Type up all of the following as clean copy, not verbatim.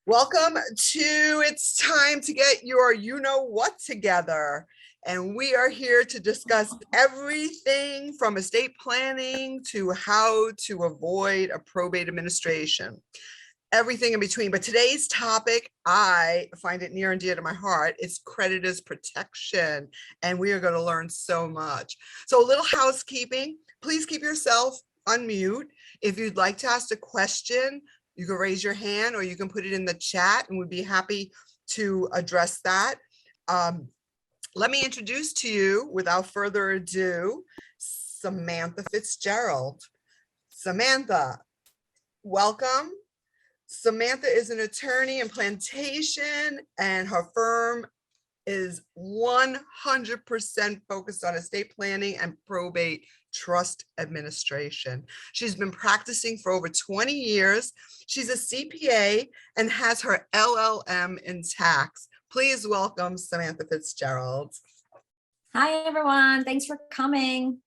Welcome to It's Time to Get Your You Know What Together. And we are here to discuss everything from estate planning to how to avoid a probate administration, everything in between. But today's topic, I find it near and dear to my heart, is creditors protection. And we are going to learn so much. So a little housekeeping, please keep yourself on mute. If you'd like to ask a question, you can raise your hand or you can put it in the chat and we'd be happy to address that. Let me introduce to you, without further ado, Samantha Fitzgerald. Samantha, welcome. Samantha is an attorney in Plantation and her firm is 100% focused on estate planning and probate trust administration. She's been practicing for over 20 years. She's a CPA and has her LLM in tax. Please welcome Samantha Fitzgerald. Hi, everyone. Thanks for coming.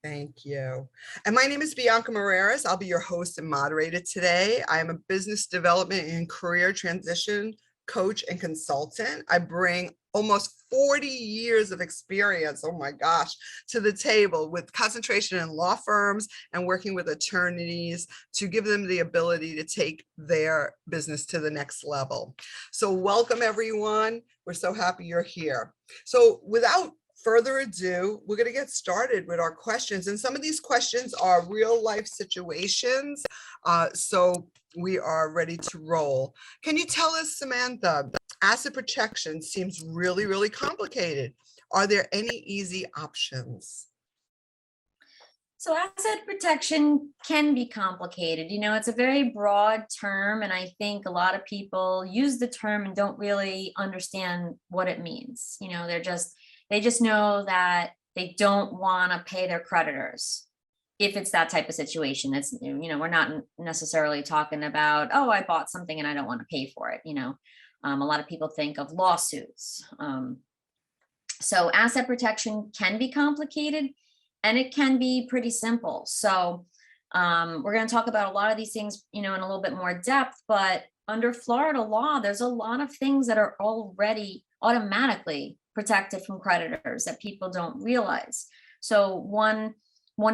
Thank you. And my name is Bianca Moreras. I'll be your host and moderator today. I am a business development and career transition coach and consultant. I bring almost 40 years of experience, oh my gosh, to the table with concentration in law firms and working with attorneys to give them the ability to take their business to the next level. So welcome everyone. We're so happy you're here. So without further ado, we're going to get started with our questions. And some of these questions are real life situations. So we are ready to roll. Can you tell us, Samantha, asset protection seems really, really complicated. Are there any easy options? So asset protection can be complicated. You know, it's a very broad term, and I think a lot of people use the term and don't really understand what it means. You know, they just know that they don't want to pay their creditors. If it's that type of situation, it's, you know, we're not necessarily talking about, oh, I bought something and I don't want to pay for it. You know, a lot of people think of lawsuits. So asset protection can be complicated and it can be pretty simple. So we're going to talk about a lot of these things, you know, in a little bit more depth, but under Florida law, there's a lot of things that are already automatically protected from creditors that people don't realize. So one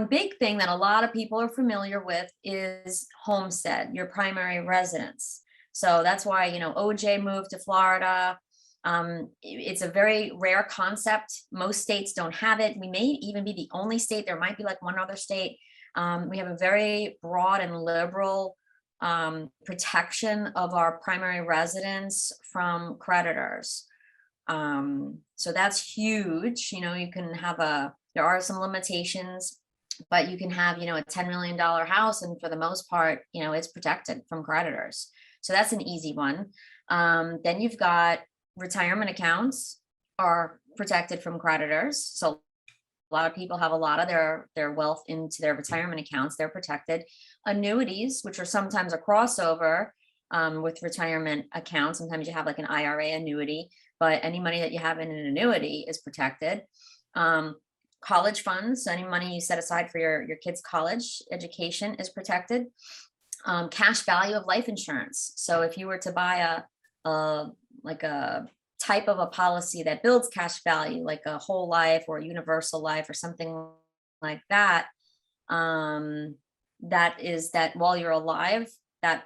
big thing that a lot of people are familiar with is Homestead, your primary residence. So that's why, you know, OJ moved to Florida. It's a very rare concept. Most states don't have it. We may even be the only state. There might be like one other state. We have a very broad and liberal protection of our primary residence from creditors. So that's huge. You know, you can have there are some limitations, but you can have, you know, a $10 million house. And for the most part, you know, it's protected from creditors. So that's an easy one. Then you've got retirement accounts are protected from creditors. So a lot of people have a lot of their wealth into their retirement accounts. They're protected. Annuities, which are sometimes a crossover with retirement accounts. Sometimes you have like an IRA annuity, but any money that you have in an annuity is protected. College funds, any money you set aside for your kids' college education is protected. Cash value of life insurance. So if you were to buy a type of a policy that builds cash value, like a whole life or a universal life or something like that, that is that while you're alive, that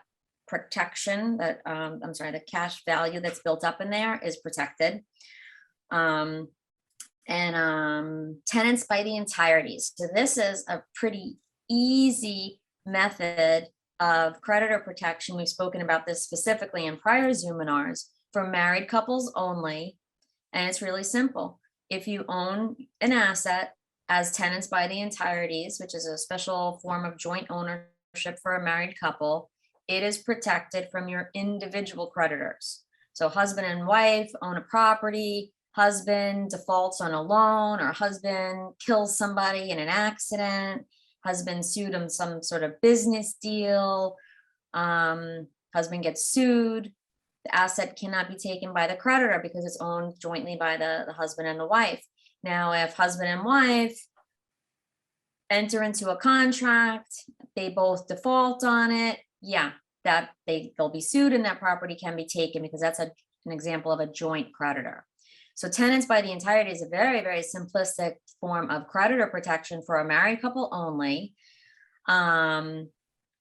protection, that the cash value that's built up in there is protected. Tenants by the entireties. So this is a pretty easy method of creditor protection. We've spoken about this specifically in prior Zoominars for married couples only. And it's really simple. If you own an asset as tenants by the entireties, which is a special form of joint ownership for a married couple, it is protected from your individual creditors. So husband and wife own a property, husband defaults on a loan, or husband kills somebody in an accident, husband sued on some sort of business deal, husband gets sued, the asset cannot be taken by the creditor because it's owned jointly by the husband and the wife. Now, if husband and wife enter into a contract, they both default on it, yeah, that they'll be sued and that property can be taken, because that's an example of a joint creditor. So tenants by the entirety is a very, very simplistic form of creditor protection for a married couple only.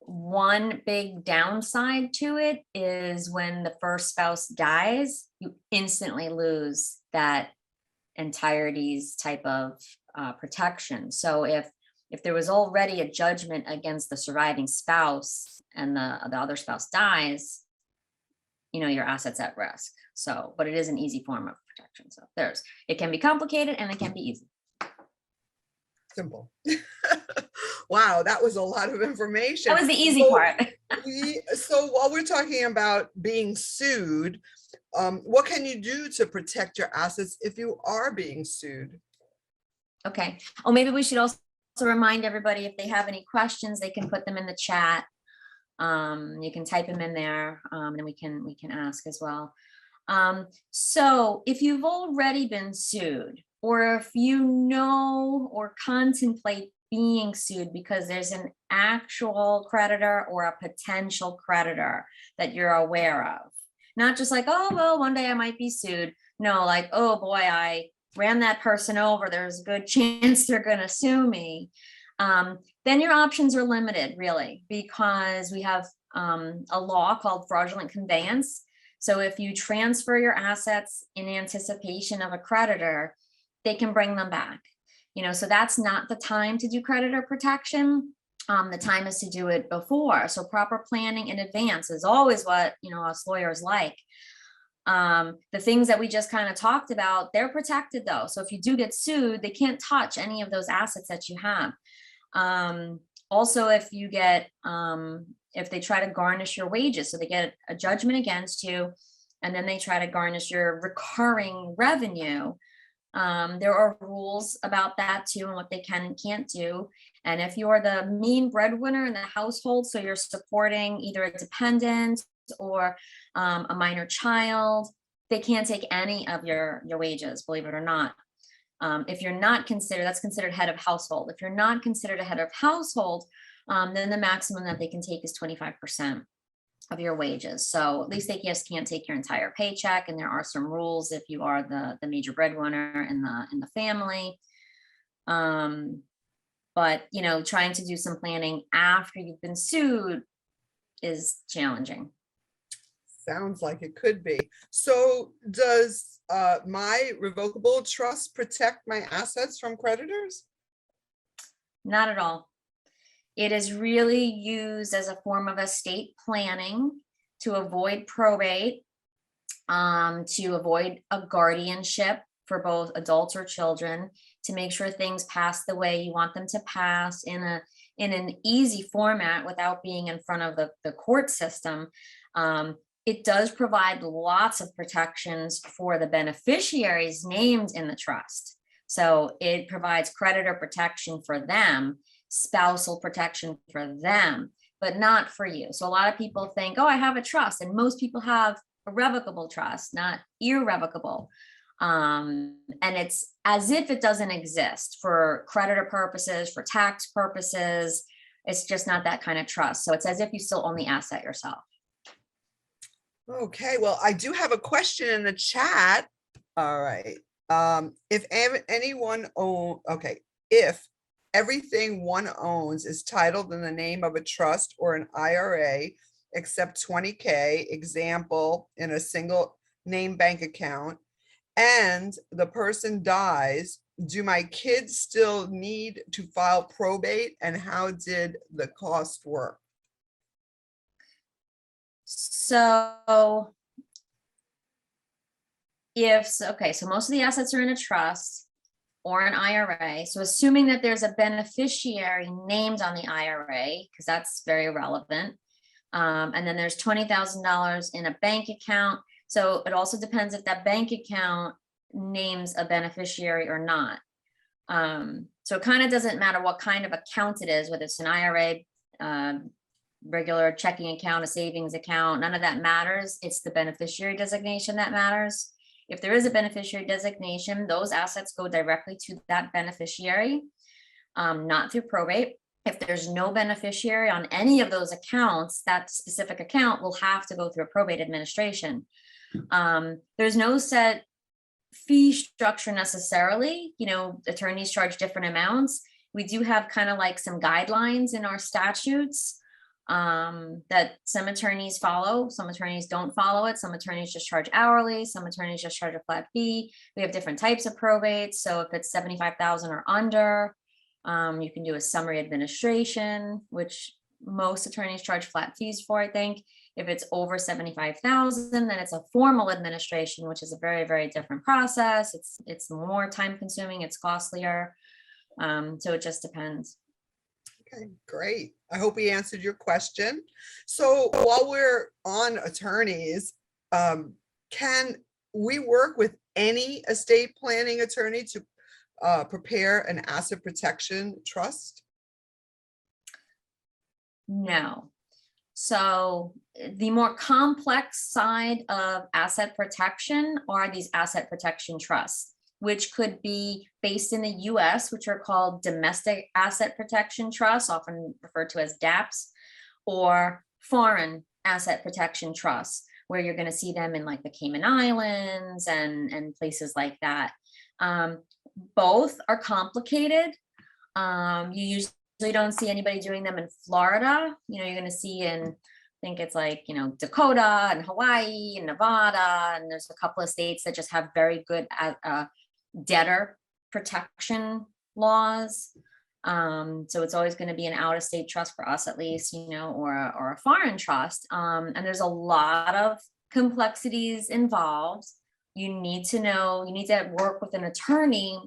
One big downside to it is when the first spouse dies, you instantly lose that entirety's type of protection. So if there was already a judgment against the surviving spouse and the other spouse dies, your asset's at risk. So, but it is an easy form of protection. So it can be complicated and it can be easy. Simple. Wow, that was a lot of information. That was the easy part. So while we're talking about being sued, what can you do to protect your assets if you are being sued? Okay. Oh, maybe we should also remind everybody, if they have any questions, they can put them in the chat. You can type them in there, and we can ask as well. So if you've already been sued, or if you know or contemplate being sued because there's an actual creditor or a potential creditor that you're aware of, not just like, oh, well, one day I might be sued. No, like, oh boy, I ran that person over, there's a good chance they're going to sue me. Then your options are limited, really, because we have a law called fraudulent conveyance. So if you transfer your assets in anticipation of a creditor, they can bring them back. So that's not the time to do creditor protection. The time is to do it before. So proper planning in advance is always what, us lawyers like. The things that we just kind of talked about, they're protected though. So if you do get sued, they can't touch any of those assets that you have. Also, if you get, if they try to garnish your wages, so they get a judgment against you, and then they try to garnish your recurring revenue, there are rules about that too, and what they can and can't do. And if you're the main breadwinner in the household, so you're supporting either a dependent or a minor child, they can't take any of your wages, believe it or not. If you're not considered, that's considered head of household. If you're not considered a head of household, then the maximum that they can take is 25% of your wages. So at least they just can't take your entire paycheck. And there are some rules if you are the major breadwinner in the family. But trying to do some planning after you've been sued is challenging. Sounds like it could be. So does my revocable trust protect my assets from creditors? Not at all. It is really used as a form of estate planning to avoid probate, to avoid a guardianship for both adults or children, to make sure things pass the way you want them to pass in an easy format without being in front of the court system. It does provide lots of protections for the beneficiaries named in the trust. So it provides creditor protection for them, spousal protection for them, but not for you. So a lot of people think, oh, I have a trust, and most people have a revocable trust, not irrevocable. And it's as if it doesn't exist for creditor purposes, for tax purposes. It's just not that kind of trust. So it's as if you still own the asset yourself. Okay, well, I do have a question in the chat. All right. If everything one owns is titled in the name of a trust or an IRA, except 20K, example, in a single name bank account, and the person dies, do my kids still need to file probate, and how did the cost work? So so most of the assets are in a trust or an IRA. So assuming that there's a beneficiary named on the IRA, because that's very relevant. And then there's $20,000 in a bank account. So it also depends if that bank account names a beneficiary or not. So it kind of doesn't matter what kind of account it is, whether it's an IRA, regular checking account, a savings account, none of that matters. It's the beneficiary designation that matters. If there is a beneficiary designation, those assets go directly to that beneficiary, not through probate. If there's no beneficiary on any of those accounts, that specific account will have to go through a probate administration. There's no set fee structure necessarily. You know, attorneys charge different amounts. We do have kind of like some guidelines in our statutes that some attorneys follow, some attorneys don't follow it. Some attorneys just charge hourly, some attorneys just charge a flat fee. We have different types of probates. So if it's 75,000 or under, you can do a summary administration, which most attorneys charge flat fees for, I think. If it's over 75,000, then it's a formal administration, which is a very, very different process. It's more time consuming, it's costlier. So it just depends. Okay, great. I hope we answered your question. So while we're on attorneys, can we work with any estate planning attorney to prepare an asset protection trust? No. So the more complex side of asset protection are these asset protection trusts, which could be based in the US, which are called domestic asset protection trusts, often referred to as DAPs, or foreign asset protection trusts, where you're going to see them in like the Cayman Islands and places like that. Both are complicated. You usually don't see anybody doing them in Florida. You know, you're going to see in, I think it's like, you know, Dakota and Hawaii and Nevada, and there's a couple of states that just have very good debtor protection laws. So it's always going to be an out-of-state trust for us, at least, you know, or a foreign trust. And there's a lot of complexities involved. You need to know, you need to work with an attorney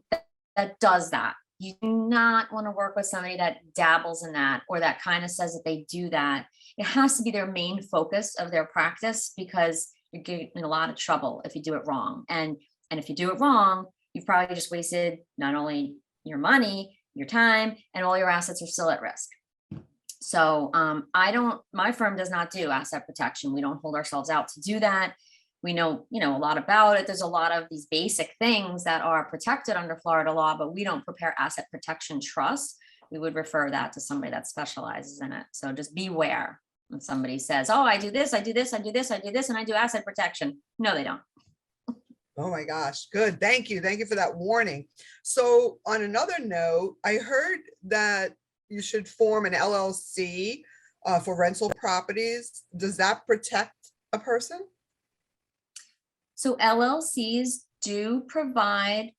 that does that. You do not want to work with somebody that dabbles in that, or that kind of says that they do that. It has to be their main focus of their practice, because you're getting in a lot of trouble if you do it wrong. And if you do it wrong, you've probably just wasted not only your money, your time, and all your assets are still at risk. So my firm does not do asset protection. We don't hold ourselves out to do that. We know, you know, a lot about it. There's a lot of these basic things that are protected under Florida law, but we don't prepare asset protection trusts. We would refer that to somebody that specializes in it. So just beware when somebody says, oh, I do this, I do this, I do this, I do this, and I do asset protection. No, they don't. Oh my gosh, good. Thank you. Thank you for that warning. So on another note, I heard that you should form an LLC for rental properties. Does that protect a person? So LLCs do provide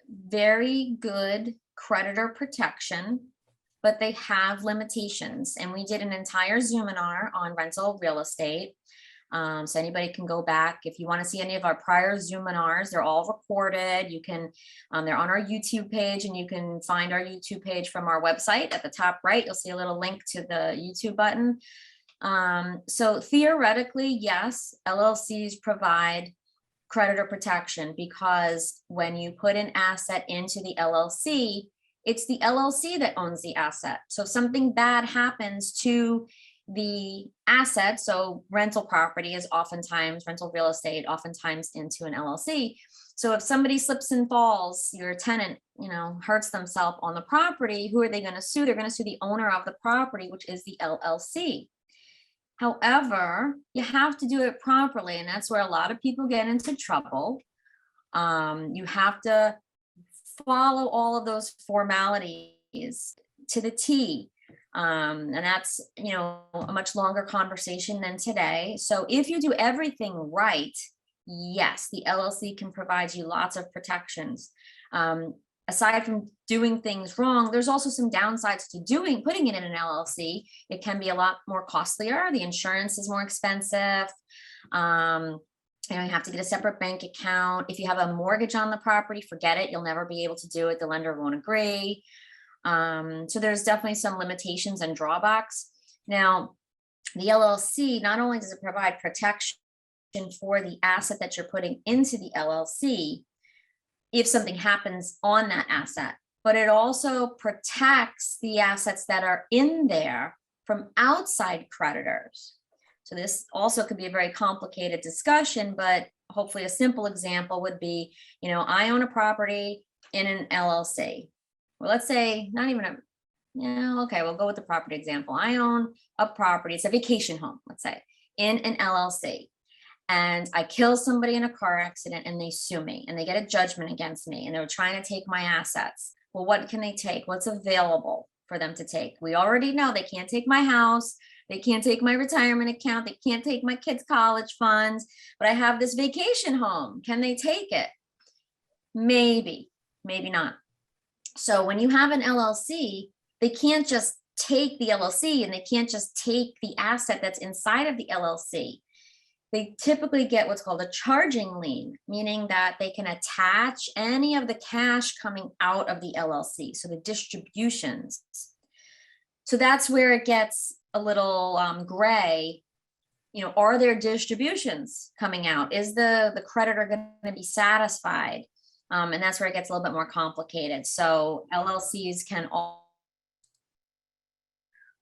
very good creditor protection, but they have limitations. And we did an entire Zoominar on rental real estate. So anybody can go back if you want to see any of our prior Zoominars. They're all recorded. You can, they're on our YouTube page, and you can find our YouTube page from our website. At the top right, you'll see a little link to the YouTube button. So theoretically, yes, LLCs provide creditor protection, because when you put an asset into the LLC, it's the LLC that owns the asset. So if something bad happens to the asset, so rental property is oftentimes, rental real estate oftentimes into an LLC. So if somebody slips and falls, your tenant, you know, hurts themselves on the property, who are they going to sue? They're going to sue the owner of the property, which is the LLC. However, you have to do it properly, and that's where a lot of people get into trouble. You have to follow all of those formalities to the T. And that's, you know, a much longer conversation than today. So if you do everything right, yes, the LLC can provide you lots of protections. Aside from doing things wrong, there's also some downsides to putting it in an LLC. It can be a lot more costlier. The insurance is more expensive. You know, you have to get a separate bank account. If you have a mortgage on the property, forget it. You'll never be able to do it. The lender won't agree. So there's definitely some limitations and drawbacks. Now, the LLC, not only does it provide protection for the asset that you're putting into the LLC, if something happens on that asset, but it also protects the assets that are in there from outside creditors. So this also could be a very complicated discussion, but hopefully a simple example would be, you know, I own a property in an LLC. Well, let's say not even yeah, okay, we'll go with the property example. I own a property, it's a vacation home, let's say, in an LLC. And I kill somebody in a car accident and they sue me and they get a judgment against me and they're trying to take my assets. Well, what can they take? What's available for them to take? We already know they can't take my house. They can't take my retirement account. They can't take my kids' college funds, but I have this vacation home. Can they take it? Maybe, maybe not. So when you have an LLC, they can't just take the LLC and they can't just take the asset that's inside of the LLC. They typically get what's called a charging lien, meaning that they can attach any of the cash coming out of the LLC, so the distributions. So that's where it gets a little gray. You know, are there distributions coming out? Is the creditor going to be satisfied? And that's where it gets a little bit more complicated. So LLCs can all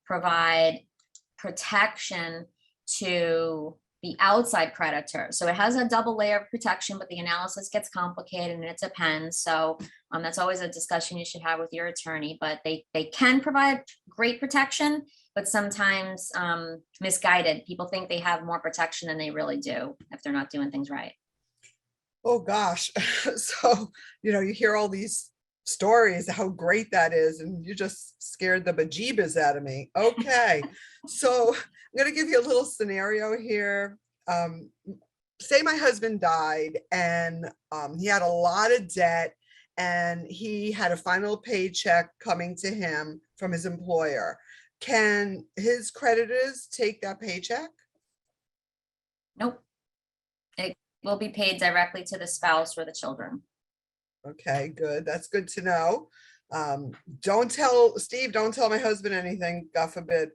provide protection to the outside creditor. So it has a double layer of protection, but the analysis gets complicated and it depends. So that's always a discussion you should have with your attorney, but they can provide great protection, but sometimes misguided. People think they have more protection than they really do if they're not doing things right. Oh, gosh. So, you hear all these stories, how great that is, and you just scared the bejeebus out of me. Okay. So I'm going to give you a little scenario here. Say my husband died and he had a lot of debt and he had a final paycheck coming to him from his employer. Can his creditors take that paycheck? Nope. It will be paid directly to the spouse or the children. Okay, good. That's good to know. Don't tell Steve, don't tell my husband anything, God forbid.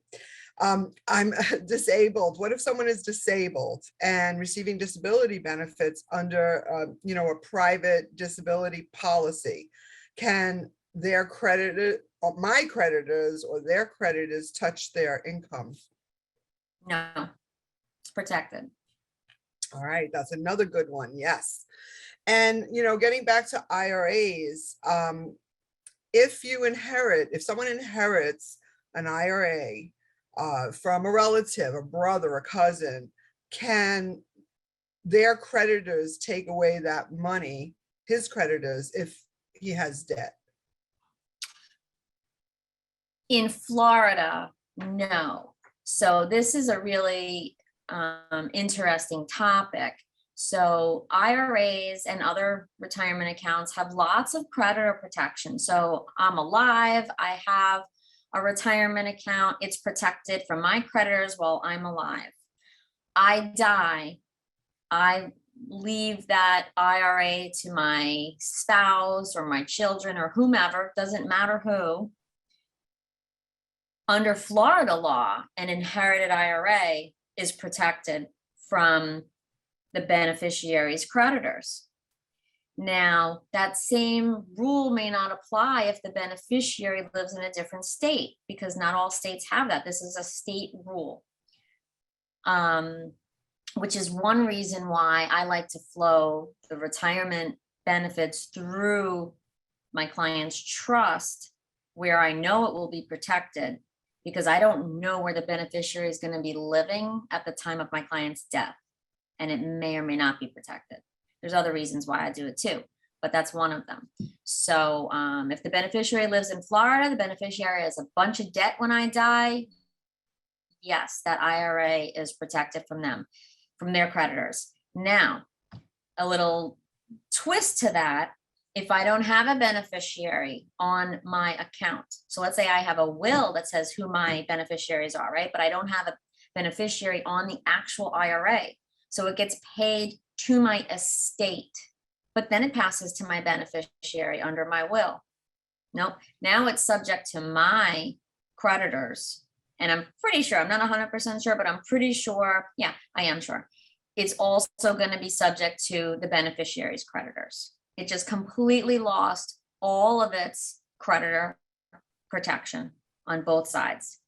I'm disabled. What if someone is disabled and receiving disability benefits under, a private disability policy? Can their creditor, or my creditors or their creditors touch their income? No, it's protected. All right, that's another good one. Yes. And, getting back to IRAs, if someone inherits an IRA from a relative, a brother, a cousin, can their creditors take away that money, his creditors, if he has debt? In Florida, no. So this is a really interesting topic. So IRAs and other retirement accounts have lots of creditor protection. So I'm alive, I have a retirement account, it's protected from my creditors while I'm alive. I die, I leave that IRA to my spouse or my children or whomever, doesn't matter who. Under Florida law, an inherited IRA is protected from the beneficiary's creditors. Now, that same rule may not apply if the beneficiary lives in a different state, because not all states have that. This is a state rule, which is one reason why I like to flow the retirement benefits through my client's trust, where I know it will be protected, because I don't know where the beneficiary is going to be living at the time of my client's death, and it may or may not be protected. There's other reasons why I do it too, but that's one of them. So if the beneficiary lives in Florida, the beneficiary has a bunch of debt when I die, yes, that IRA is protected from them, from their creditors. Now, a little twist to that, if I don't have a beneficiary on my account, so let's say I have a will that says who my beneficiaries are, right? But I don't have a beneficiary on the actual IRA. So it gets paid to my estate, but then it passes to my beneficiary under my will. Nope, now it's subject to my creditors. And I'm pretty sure, I'm not 100% sure, but I'm pretty sure, yeah, I am sure. It's also going to be subject to the beneficiary's creditors. It just completely lost all of its creditor protection on both sides.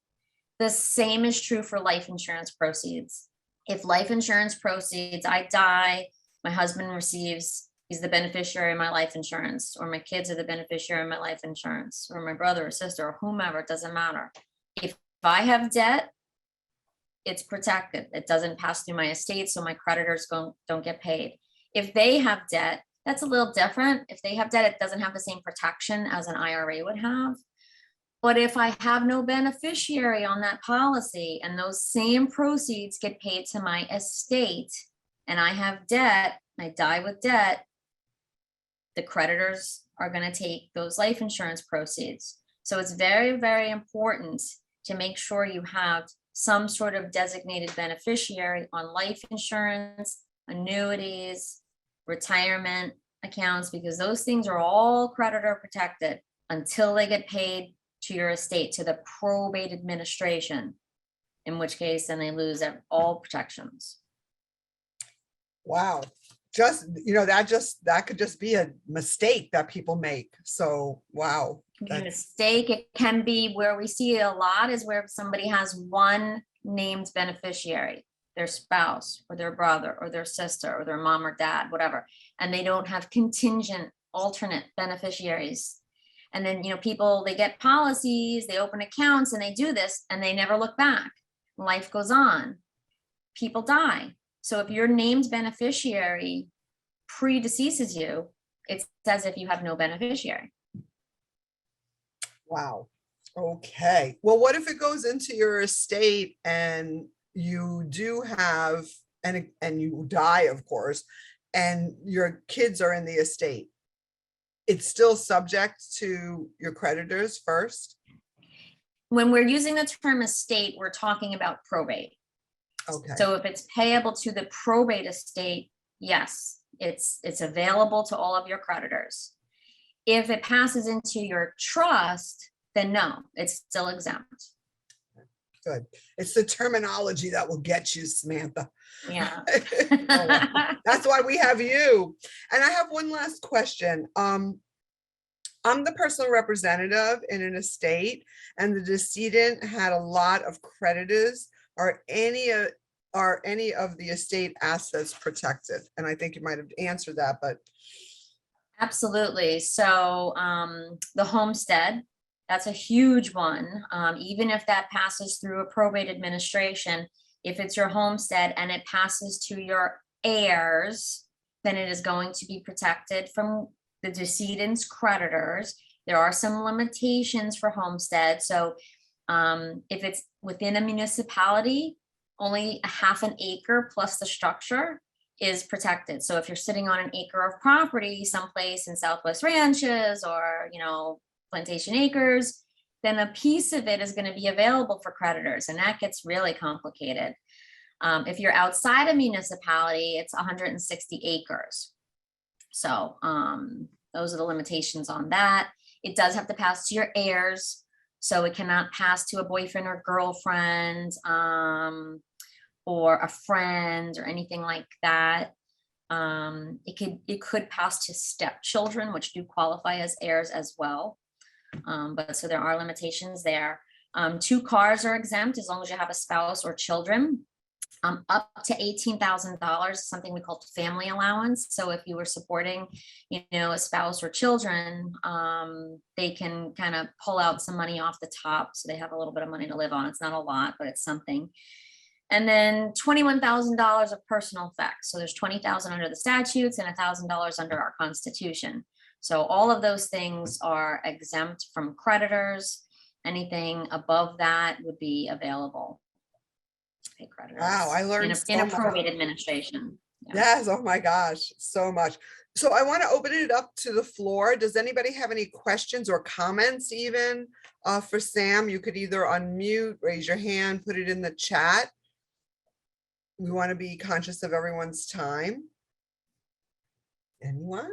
The same is true for life insurance proceeds. If life insurance proceeds, I die, my husband receives he's the beneficiary of my life insurance, or my kids are the beneficiary of my life insurance, or my brother or sister or whomever, it doesn't matter. If I have debt, it's protected. It doesn't pass through my estate, so my creditors don't get paid. If they have debt, that's a little different. If they have debt, it doesn't have the same protection as an IRA would have. But if I have no beneficiary on that policy and those same proceeds get paid to my estate and I have debt, I die with debt, the creditors are going to take those life insurance proceeds. So it's very, very important to make sure you have some sort of designated beneficiary on life insurance, annuities, retirement accounts, because those things are all creditor protected until they get paid to your estate, to the probate administration, in which case then they lose all protections. Wow. Just, that could just be a mistake that people make. So, wow. It can be a mistake. It can be where we see it a lot is where somebody has one named beneficiary, their spouse or their brother or their sister or their mom or dad, whatever, and they don't have contingent alternate beneficiaries. And then, people, they get policies, they open accounts and they do this and they never look back. Life goes on. People die. So if your named beneficiary predeceases you, it's as if you have no beneficiary. Wow. Okay. Well, what if it goes into your estate and you do have, and you die, of course, and your kids are in the estate? It's still subject to your creditors first? When we're using the term estate, we're talking about probate. Okay. So if it's payable to the probate estate, yes, it's available to all of your creditors. If it passes into your trust, then no, it's still exempt. Good. It's the terminology that will get you, Samantha. Yeah. That's why we have you. And I have one last question. I'm the personal representative in an estate, and the decedent had a lot of creditors. Are any of the estate assets protected? And I think you might have answered that, but. Absolutely. So the homestead, that's a huge one. Even if that passes through a probate administration, if it's your homestead and it passes to your heirs, then it is going to be protected from the decedent's creditors. There are some limitations for homestead. So if it's within a municipality, only a half an acre plus the structure is protected. So if you're sitting on an acre of property someplace in Southwest Ranches or, Plantation Acres, then a piece of it is going to be available for creditors, and that gets really complicated. If you're outside a municipality, it's 160 acres. So those are the limitations on that. It does have to pass to your heirs. So it cannot pass to a boyfriend or girlfriend or a friend or anything like that. It could pass to stepchildren, which do qualify as heirs as well. But so there are limitations there. 2 cars are exempt as long as you have a spouse or children. Up to $18,000, something we call family allowance. So if you were supporting, a spouse or children, they can kind of pull out some money off the top, so they have a little bit of money to live on. It's not a lot, but it's something. And then $21,000 of personal effects. So there's $20,000 under the statutes and $1,000 under our Constitution. So all of those things are exempt from creditors. Anything above that would be available to pay creditors. Wow, I learned in a probate administration. Yeah. Yes, oh my gosh, so much. So I want to open it up to the floor. Does anybody have any questions or comments even for Sam? You could either unmute, raise your hand, put it in the chat. We want to be conscious of everyone's time. Anyone?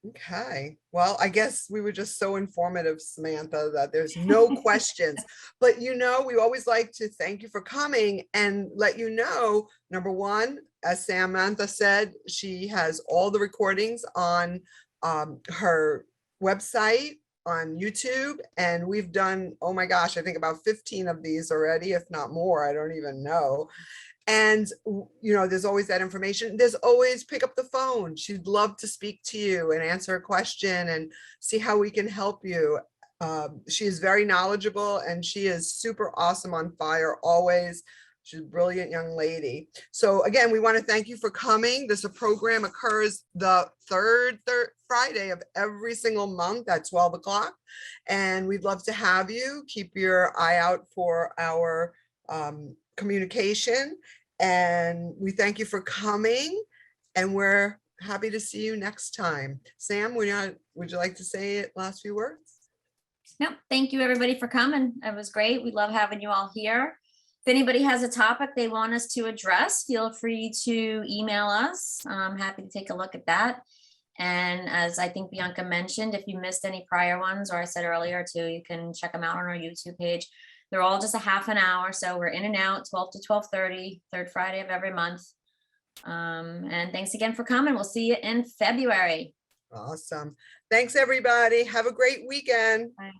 Okay, well, I guess we were just so informative, Samantha, that there's no questions. But we always like to thank you for coming and let you know, number one, as Samantha said, she has all the recordings on her website, on YouTube, and we've done, oh my gosh, I think about 15 of these already, if not more, I don't even know. And, you know, there's always that information. There's always pick up the phone. She'd love to speak to you and answer a question and see how we can help you. She is very knowledgeable and she is super awesome, on fire always. She's a brilliant young lady. So again, we want to thank you for coming. This program occurs the third Friday of every single month at 12 o'clock. And we'd love to have you. Keep your eye out for our communication. And we thank you for coming. And we're happy to see you next time. Sam, would you like to say last few words? No, thank you everybody for coming. It was great. We love having you all here. If anybody has a topic they want us to address, feel free to email us. I'm happy to take a look at that. And as I think Bianca mentioned, if you missed any prior ones, or I said earlier too, you can check them out on our YouTube page. They're all just a half an hour. So we're in and out 12 to 12:30, third Friday of every month. And thanks again for coming. We'll see you in February. Awesome. Thanks, everybody. Have a great weekend. Bye.